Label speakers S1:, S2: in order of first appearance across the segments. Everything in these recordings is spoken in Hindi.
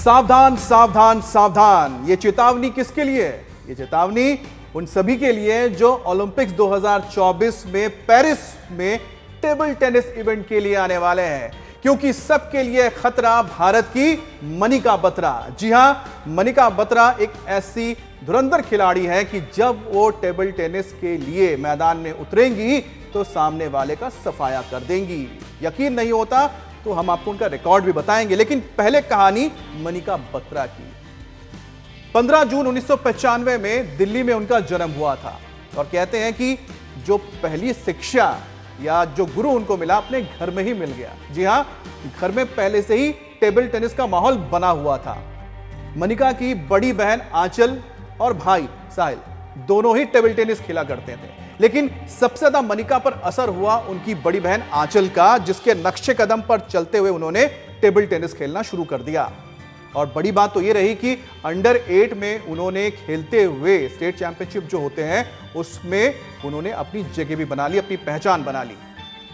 S1: सावधान सावधान सावधान। ये चेतावनी किसके लिए है? ये चेतावनी उन सभी के लिए जो ओलंपिक्स 2024 में पेरिस में टेबल टेनिस इवेंट के लिए आने वाले हैं, क्योंकि सबके लिए खतरा भारत की मनिका बत्रा। जी हां, मनिका बत्रा एक ऐसी धुरंधर खिलाड़ी है कि जब वो टेबल टेनिस के लिए मैदान में उतरेंगी तो सामने वाले का सफाया कर देंगी। यकीन नहीं होता तो हम आपको उनका रिकॉर्ड भी बताएंगे, लेकिन पहले कहानी मनिका बत्रा की। 15 जून 1995 में दिल्ली में उनका जन्म हुआ था और कहते हैं कि जो पहली शिक्षा या जो गुरु उनको मिला अपने घर में ही मिल गया। जी हां, घर में पहले से ही टेबल टेनिस का माहौल बना हुआ था। मनिका की बड़ी बहन आंचल और भाई साहिल दोनों ही टेबल टेनिस खेला करते थे, लेकिन सबसे ज्यादा मनिका पर असर हुआ उनकी बड़ी बहन आंचल का, जिसके नक्शे कदम पर चलते हुए उन्होंने टेबल टेनिस खेलना शुरू कर दिया। और बड़ी बात तो ये रही कि अंडर 8 में उन्होंने खेलते हुए स्टेट चैंपियनशिप जो होते हैं उसमें उन्होंने अपनी जगह भी बना ली, अपनी पहचान बना ली।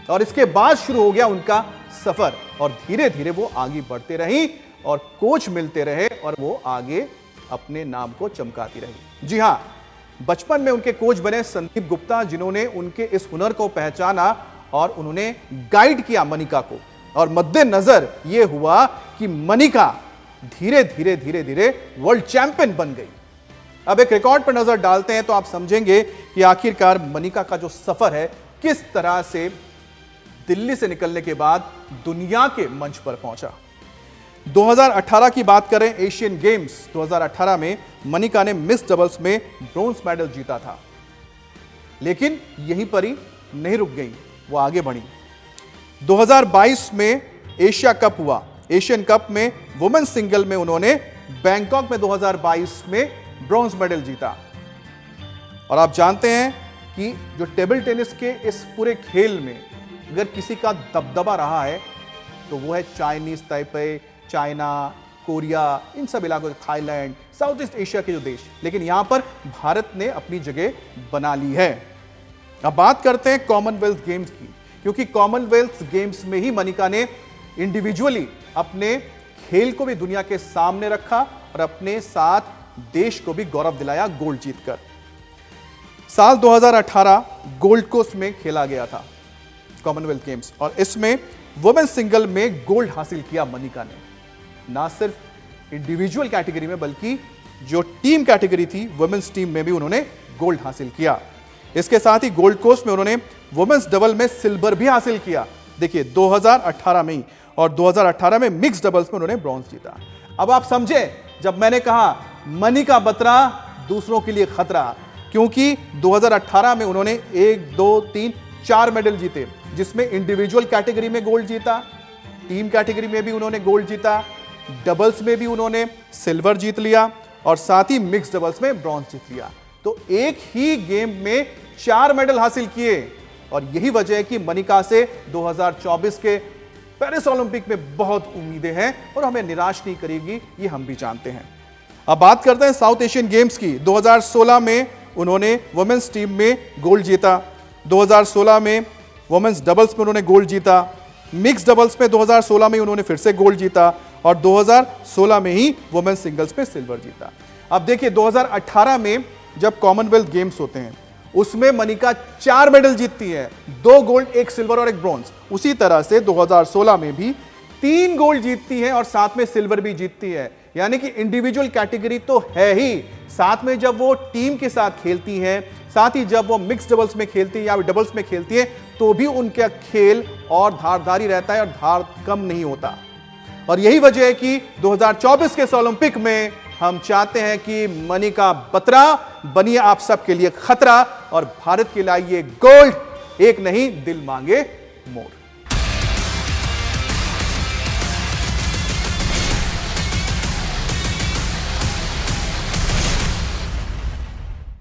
S1: और इसके बाद शुरू हो गया उनका सफर और धीरे धीरे वो आगे बढ़ते रही और कोच मिलते रहे और वो आगे अपने नाम को चमकाती रही। जी हां, बचपन में उनके कोच बने संदीप गुप्ता, जिन्होंने उनके इस हुनर को पहचाना और उन्होंने गाइड किया मनिका को। और मद्देनजर यह हुआ कि मनिका धीरे धीरे धीरे धीरे वर्ल्ड चैंपियन बन गई। अब एक रिकॉर्ड पर नजर डालते हैं तो आप समझेंगे कि आखिरकार मनिका का जो सफर है किस तरह से दिल्ली से निकलने के बाद दुनिया के मंच पर पहुंचा। 2018 की बात करें, एशियन गेम्स 2018 में मनिका ने मिस डबल्स में ब्रोंज मेडल जीता था, लेकिन यहीं पर ही नहीं रुक गई, वो आगे बढ़ी। 2022 में एशिया कप हुआ। एशियन कप में वुमेन्स सिंगल में उन्होंने बैंकॉक में 2022 में ब्रोंज मेडल जीता। और आप जानते हैं कि जो टेबल टेनिस के इस पूरे खेल में अगर किसी का दबदबा रहा है तो वो है चाइनीज ताइपे, चाइना, कोरिया, इन सब इलाकों, थाईलैंड, साउथ ईस्ट एशिया के जो देश, लेकिन यहां पर भारत ने अपनी जगह बना ली है। अब बात करते हैं कॉमनवेल्थ गेम्स की, क्योंकि कॉमनवेल्थ गेम्स में ही मनिका ने इंडिविजुअली अपने खेल को भी दुनिया के सामने रखा और अपने साथ देश को भी गौरव दिलाया गोल्ड जीतकर। साल 2018 गोल्ड कोस्ट में खेला गया था कॉमनवेल्थ गेम्स और इसमें वुमेन्स सिंगल में गोल्ड हासिल किया मनिका ने। ना सिर्फ इंडिविजुअल कैटेगरी में बल्कि जो टीम कैटेगरी थी वुमेन्स टीम में भी उन्होंने गोल्ड हासिल किया। इसके साथ ही गोल्ड कोस्ट में उन्होंने वुमेन्स डबल में सिल्वर भी हासिल किया, देखिए 2018 में ही, और 2018 में मिक्स डबल्स में उन्होंने ब्रॉन्ज जीता। अब आप समझे जब मैंने कहा मनिका बत्रा दूसरों के लिए खतरा, क्योंकि 2018 में उन्होंने 1, 2, 3, 4 मेडल जीते, जिसमें इंडिविजुअल कैटेगरी में गोल्ड जीता, टीम कैटेगरी में भी उन्होंने गोल्ड जीता, डबल्स में भी उन्होंने सिल्वर जीत लिया और साथ ही मिक्स डबल्स में ब्रॉन्ज जीत लिया। तो एक ही गेम में 4 मेडल हासिल किए और यही वजह है कि मनिका से 2024 के पेरिस ओलंपिक में बहुत उम्मीदें हैं और हमें निराश नहीं करेगी, ये हम भी जानते हैं। अब बात करते हैं साउथ एशियन गेम्स की। 2016 में उन्होंने वुमेन्स टीम में गोल्ड जीता, 2016 में वुमेन्स डबल्स में उन्होंने गोल्ड जीता, मिक्स डबल्स में 2016 में उन्होंने फिर से गोल्ड जीता और 2016 में ही वुमेन्स सिंगल्स में सिल्वर जीता। अब देखिए 2018 में जब कॉमनवेल्थ गेम्स होते हैं उसमें मनिका 4 मेडल जीतती है, 2 गोल्ड, 1 सिल्वर और 1 ब्रॉन्ज। उसी तरह से 2016 में भी 3 गोल्ड जीतती है और साथ में सिल्वर भी जीतती है। यानी कि इंडिविजुअल कैटेगरी तो है ही, साथ में जब वो टीम के साथ खेलती हैं, साथ ही जब वो मिक्स डबल्स में खेलती है या डबल्स में खेलती है तो भी उनका खेल और धारदारी रहता है और धार कम नहीं होता। और यही वजह है कि 2024 के ओलंपिक में हम चाहते हैं कि मनिका बत्रा बनिए आप सबके लिए खतरा और भारत के लिए ये गोल्ड एक नहीं दिल मांगे मोर।